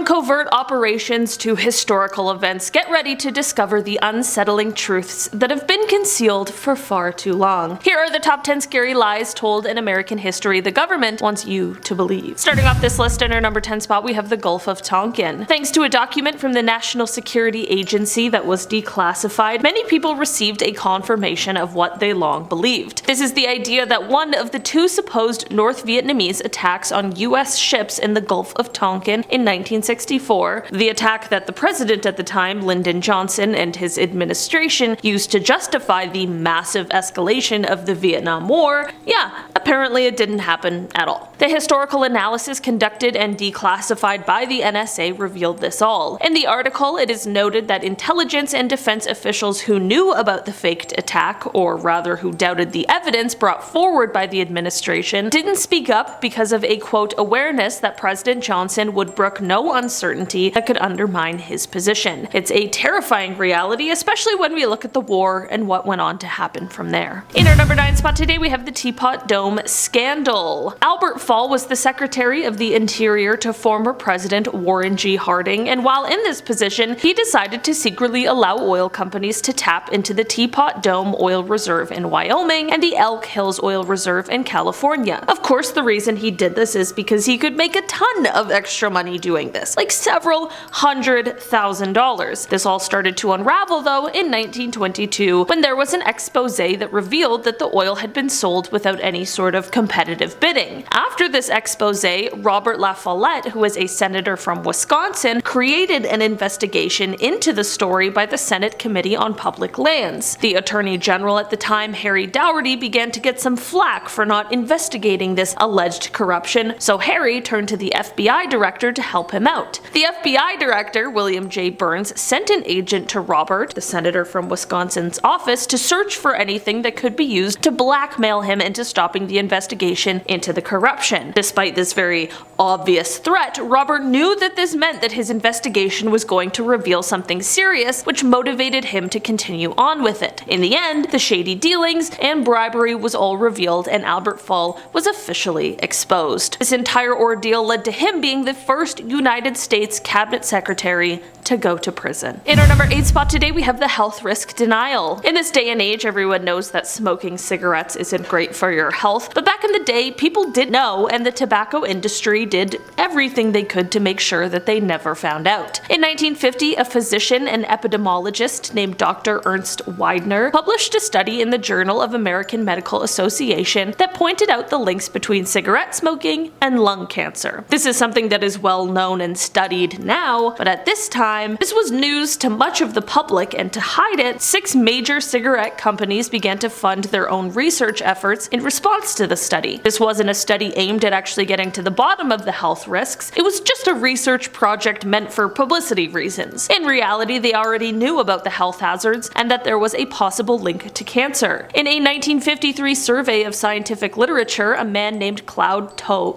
From covert operations to historical events, get ready to discover the unsettling truths that have been concealed for far too long. Here are the top 10 scary lies told in American history the government wants you to believe. Starting off this list in our number 10 spot, we have the Gulf of Tonkin. Thanks to a document from the National Security Agency that was declassified, many people received a confirmation of what they long believed. This is the idea that one of the two supposed North Vietnamese attacks on US ships in the Gulf of Tonkin in 1964, the attack that the president at the time, Lyndon Johnson, and his administration used to justify the massive escalation of the Vietnam War, apparently it didn't happen at all. The historical analysis conducted and declassified by the NSA revealed this all. In the article, it is noted that intelligence and defense officials who knew about the faked attack, or rather who doubted the evidence brought forward by the administration, didn't speak up because of a quote awareness that President Johnson would brook no uncertainty that could undermine his position. It's a terrifying reality, especially when we look at the war and what went on to happen from there. In our number 9 spot today, we have the Teapot Dome Scandal. Albert Fall was the Secretary of the Interior to former President Warren G. Harding, and while in this position, he decided to secretly allow oil companies to tap into the Teapot Dome Oil Reserve in Wyoming and the Elk Hills Oil Reserve in California. Of course, the reason he did this is because he could make a ton of extra money doing this, like several $100,000. This all started to unravel though in 1922 when there was an expose that revealed that the oil had been sold without any sort of competitive bidding. After this expose, Robert La Follette, who was a senator from Wisconsin, created an investigation into the story by the Senate Committee on Public Lands. The Attorney General at the time, Harry Dougherty, began to get some flack for not investigating this alleged corruption, so Harry turned to the FBI director to help him out. The FBI director, William J. Burns, sent an agent to Robert, the senator from Wisconsin's office, to search for anything that could be used to blackmail him into stopping the investigation into the corruption. Despite this very obvious threat, Robert knew that this meant that his investigation was going to reveal something serious, which motivated him to continue on with it. In the end, the shady dealings and bribery was all revealed and Albert Fall was officially exposed. This entire ordeal led to him being the first United States cabinet secretary to go to prison. In our number 8 spot today, we have the health risk denial. In this day and age, everyone knows that smoking cigarettes isn't great for your health, but back in the day, people did know, and the tobacco industry did everything they could to make sure that they never found out. In 1950, a physician and epidemiologist named Dr. Ernst Widener published a study in the Journal of American Medical Association that pointed out the links between cigarette smoking and lung cancer. This is something that is well known and studied now, but at this time, this was news to much of the public, and to hide it, 6 major cigarette companies began to fund their own research efforts in response to the study. This wasn't a study aimed at actually getting to the bottom of the health risks, it was just a research project meant for publicity reasons. In reality, they already knew about the health hazards and that there was a possible link to cancer. In a 1953 survey of scientific literature, a man named Claude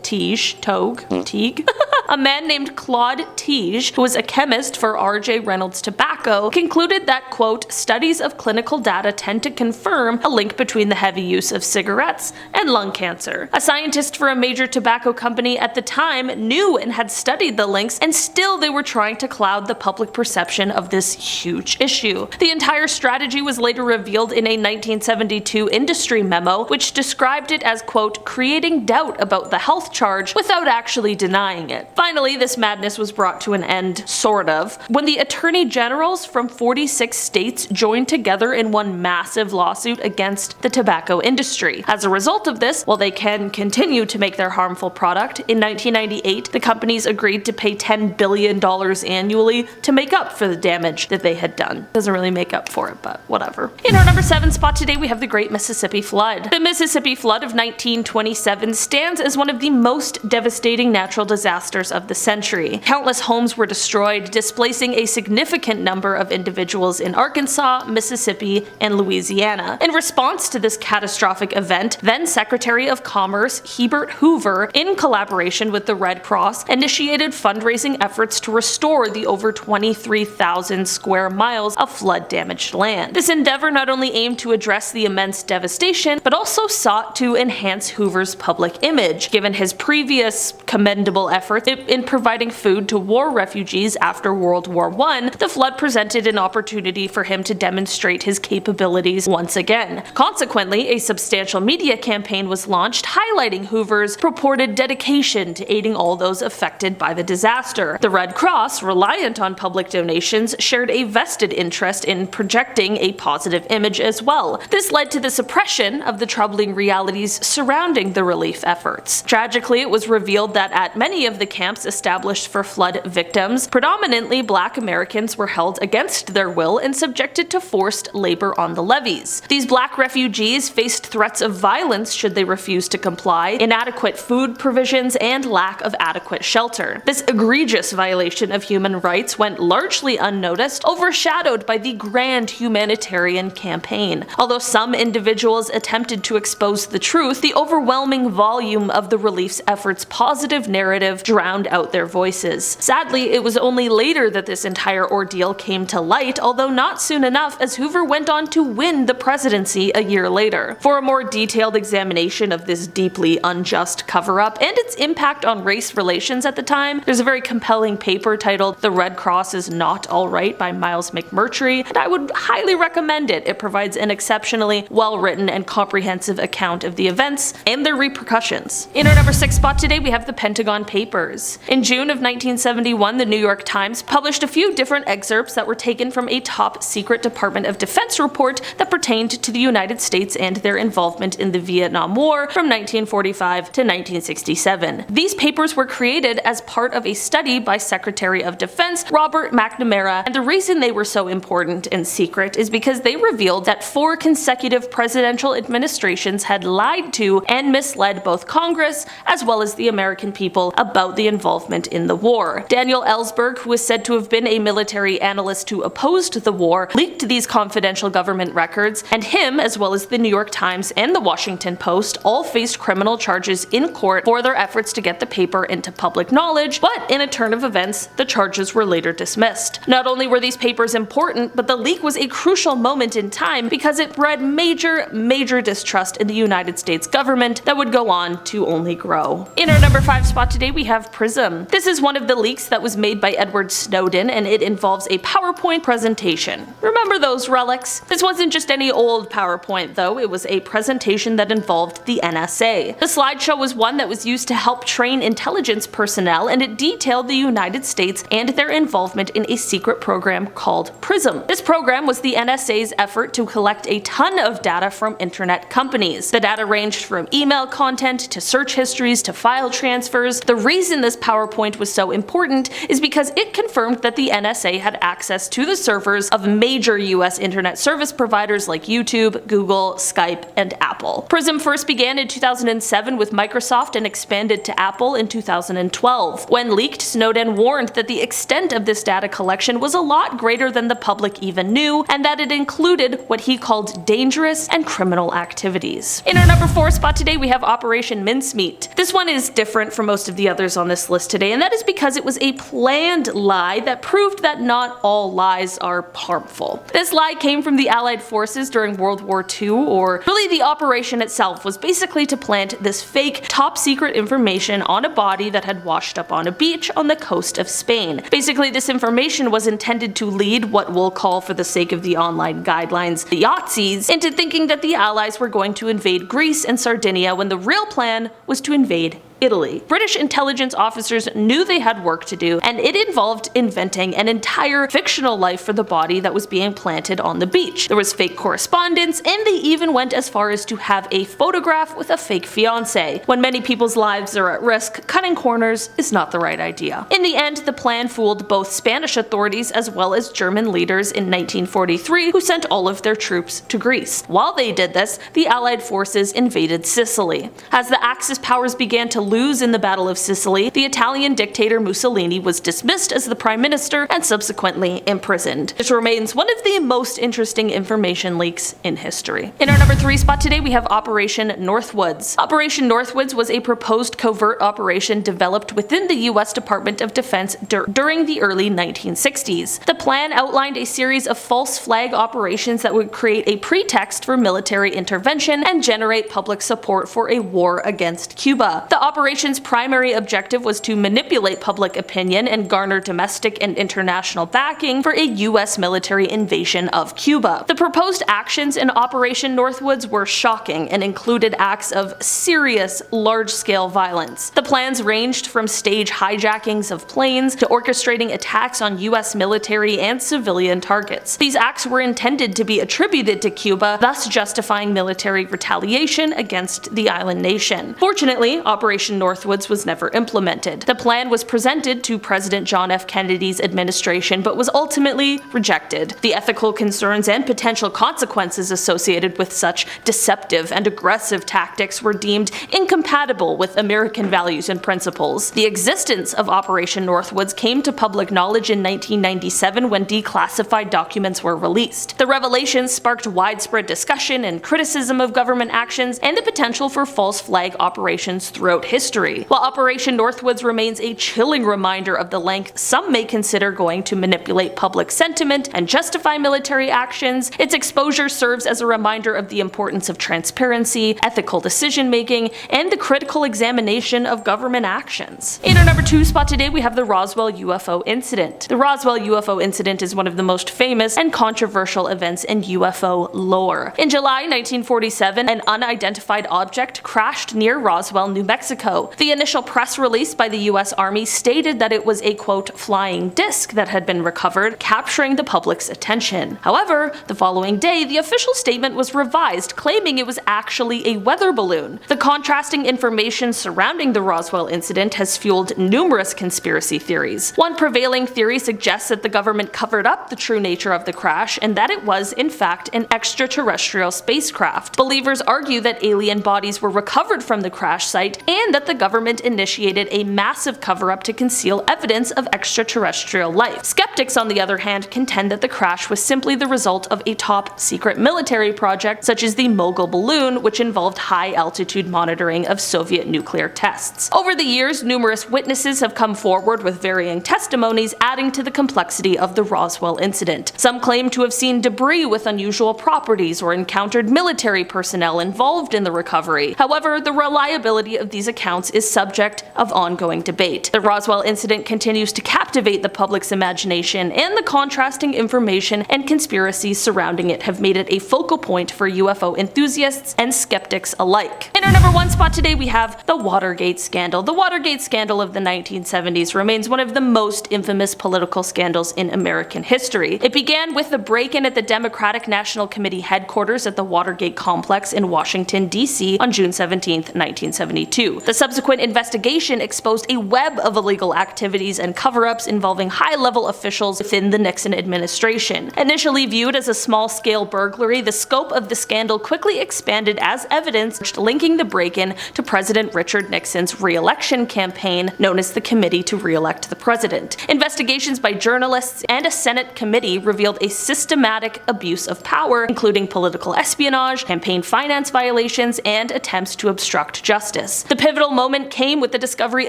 Teague, a man named Claude Teague, who was a chemist for R.J. Reynolds Tobacco, concluded that, quote, studies of clinical data tend to confirm a link between the heavy use of cigarettes and lung cancer. A scientist for a major tobacco company at the time knew and had studied the links, and still they were trying to cloud the public perception of this huge issue. The entire strategy was later revealed in a 1972 industry memo, which described it as, quote, creating doubt about the health charge without actually denying it. Finally, this madness was brought to an end, sort of, when the attorney generals from 46 states joined together in one massive lawsuit against the tobacco industry. As a result of this, while they can continue to make their harmful product, in 1998 the companies agreed to pay $10 billion annually to make up for the damage that they had done. Doesn't really make up for it, but whatever. In our number 7 spot today, we have the Great Mississippi Flood. The Mississippi Flood of 1927 stands as one of the most devastating natural disasters of the century. Countless homes were destroyed, displacing a significant number of individuals in Arkansas, Mississippi, and Louisiana. In response to this catastrophic event, then Secretary of Commerce Heber Herbert Hoover, in collaboration with the Red Cross, initiated fundraising efforts to restore the over 23,000 square miles of flood-damaged land. This endeavor not only aimed to address the immense devastation, but also sought to enhance Hoover's public image, given his previous commendable efforts in providing food to war refugees after World War I. The flood presented an opportunity for him to demonstrate his capabilities once again. Consequently, a substantial media campaign was launched highlighting Hoover's purported dedication to aiding all those affected by the disaster. The Red Cross, reliant on public donations, shared a vested interest in projecting a positive image as well. This led to the suppression of the troubling realities surrounding the relief efforts. Tragically, it was revealed that at many of the camps established for flood victims, predominantly Black Americans were held against their will and subjected to forced labor on the levees. These Black refugees faced threats of violence should they refuse to comply, inadequate food provisions, and lack of adequate shelter. This egregious violation of human rights went largely unnoticed, overshadowed by the grand humanitarian campaign. Although some individuals attempted to expose the truth, the overwhelming volume of the relief's efforts' positive narrative drowned out their voices. Sadly, it was only later that this entire ordeal came to light, although not soon enough, as Hoover went on to win the presidency a year later. For a more detailed examination of this deeply unjust cover-up and its impact on race relations at the time, there's a very compelling paper titled "The Red Cross is Not Alright" by Miles McMurtry, and I would highly recommend it. It provides an exceptionally well-written and comprehensive account of the events and their repercussions. In our number 6 spot today, we have the Pentagon Papers. In June of 1971, the New York Times published a few different excerpts that were taken from a top-secret Department of Defense report that pertained to the United States and their involvement in the Vietnam War from 1945 to 1967. These papers were created as part of a study by Secretary of Defense Robert McNamara, and the reason they were so important and secret is because they revealed that 4 consecutive presidential administrations had lied to and misled both Congress as well as the American people about the involvement in the war. Daniel Ellsberg, who is said to have been a military analyst who opposed the war, leaked these confidential government records, and him, as well as the New York Times and the Washington Post, all faced criminal charges in court for their efforts to get the paper into public knowledge, but in a turn of events, the charges were later dismissed. Not only were these papers important, but the leak was a crucial moment in time because it bred major distrust in the United States government that would go on to only grow. In our number 5 spot today, we have PRISM. This is one of the leaks that was made by Edward Snowden, and it involves a PowerPoint presentation. Remember those relics? This wasn't just any old PowerPoint though, it was a presentation that involved the NSA. The slideshow was one that was used to help train intelligence personnel, and it detailed the United States and their involvement in a secret program called PRISM. This program was the NSA's effort to collect a ton of data from internet companies. The data ranged from email content to search histories to file transfers. The reason this PowerPoint was so important is because it confirmed that the NSA had access to the servers of major US internet service providers like YouTube, Google, Skype, and Apple. PRISM first began in 2007 with Microsoft and expanded to Apple in 2012. When leaked, Snowden warned that the extent of this data collection was a lot greater than the public even knew, and that it included what he called dangerous and criminal activities. In our number 4 spot today, we have Operation Mincemeat. This one is different from most of the others on this list today, and that is because it was a planned lie that proved that not all lies are harmful. This lie came from the Allied forces during World War II, or really the operation itself was basically to plant this fake top-secret information on a body that had washed up on a beach on the coast of Spain. Basically, this information was intended to lead what we'll call, for the sake of the online guidelines, the Yazidis, into thinking that the Allies were going to invade Greece and Sardinia when the real plan was to invade Italy. British intelligence officers knew they had work to do, and it involved inventing an entire fictional life for the body that was being planted on the beach. There was fake correspondence, and they even went as far as to have a photograph with a fake fiancé. When many people's lives are at risk, cutting corners is not the right idea. In the end, the plan fooled both Spanish authorities as well as German leaders in 1943, who sent all of their troops to Greece. While they did this, the Allied forces invaded Sicily. As the Axis powers began to lose in the Battle of Sicily, the Italian dictator Mussolini was dismissed as the prime minister and subsequently imprisoned. This remains one of the most interesting information leaks in history. In our number 3 spot today, we have Operation Northwoods. Operation Northwoods was a proposed covert operation developed within the U.S. Department of Defense during the early 1960s. The plan outlined a series of false flag operations that would create a pretext for military intervention and generate public support for a war against Cuba. The operation's primary objective was to manipulate public opinion and garner domestic and international backing for a U.S. military invasion of Cuba. The proposed actions in Operation Northwoods were shocking and included acts of serious, large-scale violence. The plans ranged from stage hijackings of planes to orchestrating attacks on U.S. military and civilian targets. These acts were intended to be attributed to Cuba, thus justifying military retaliation against the island nation. Fortunately, Operation Northwoods was never implemented. The plan was presented to President John F. Kennedy's administration but was ultimately rejected. The ethical concerns and potential consequences associated with such deceptive and aggressive tactics were deemed incompatible with American values and principles. The existence of Operation Northwoods came to public knowledge in 1997 when declassified documents were released. The revelations sparked widespread discussion and criticism of government actions and the potential for false flag operations throughout history. While Operation Northwoods remains a chilling reminder of the length some may consider going to manipulate public sentiment and justify military actions, its exposure serves as a reminder of the importance of transparency, ethical decision-making, and the critical examination of government actions. In our number 2 spot today, we have the Roswell UFO Incident. The Roswell UFO Incident is one of the most famous and controversial events in UFO lore. In July 1947, an unidentified object crashed near Roswell, New Mexico. The initial press release by the U.S. Army stated that it was a, quote, flying disc that had been recovered, capturing the public's attention. However, the following day, the official statement was revised, claiming it was actually a weather balloon. The contrasting information surrounding the Roswell incident has fueled numerous conspiracy theories. One prevailing theory suggests that the government covered up the true nature of the crash and that it was, in fact, an extraterrestrial spacecraft. Believers argue that alien bodies were recovered from the crash site and that the government initiated a massive cover-up to conceal evidence of extraterrestrial life. Skeptics, on the other hand, contend that the crash was simply the result of a top-secret military project such as the Mogul balloon, which involved high-altitude monitoring of Soviet nuclear tests. Over the years, numerous witnesses have come forward with varying testimonies, adding to the complexity of the Roswell incident. Some claim to have seen debris with unusual properties or encountered military personnel involved in the recovery. However, the reliability of these accounts is subject of ongoing debate. The Roswell incident continues to captivate the public's imagination, and the contrasting information and conspiracies surrounding it have made it a focal point for UFO enthusiasts and skeptics alike. In our number 1 spot today, we have the Watergate Scandal. The Watergate Scandal of the 1970s remains one of the most infamous political scandals in American history. It began with the break-in at the Democratic National Committee headquarters at the Watergate complex in Washington, D.C. on June 17, 1972. The subsequent investigation exposed a web of illegal activities and cover-ups involving high-level officials within the Nixon administration. Initially viewed as a small-scale burglary, the scope of the scandal quickly expanded as evidence linking the break-in to President Richard Nixon's re-election campaign, known as the Committee to Re-elect the President. Investigations by journalists and a Senate committee revealed a systematic abuse of power, including political espionage, campaign finance violations, and attempts to obstruct justice. The pivotal moment came with the discovery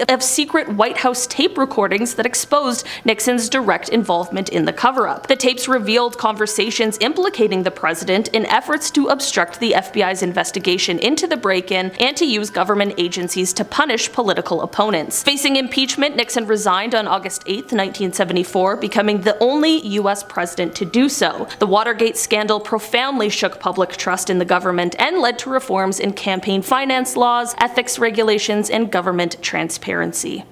of secret White House tape recordings that exposed Nixon's direct involvement in the cover-up. The tapes revealed conversations implicating the president in efforts to obstruct the FBI's investigation into the break-in and to use government agencies to punish political opponents. Facing impeachment, Nixon resigned on August 8, 1974, becoming the only U.S. president to do so. The Watergate scandal profoundly shook public trust in the government and led to reforms in campaign finance laws, ethics regulations, and government transparency.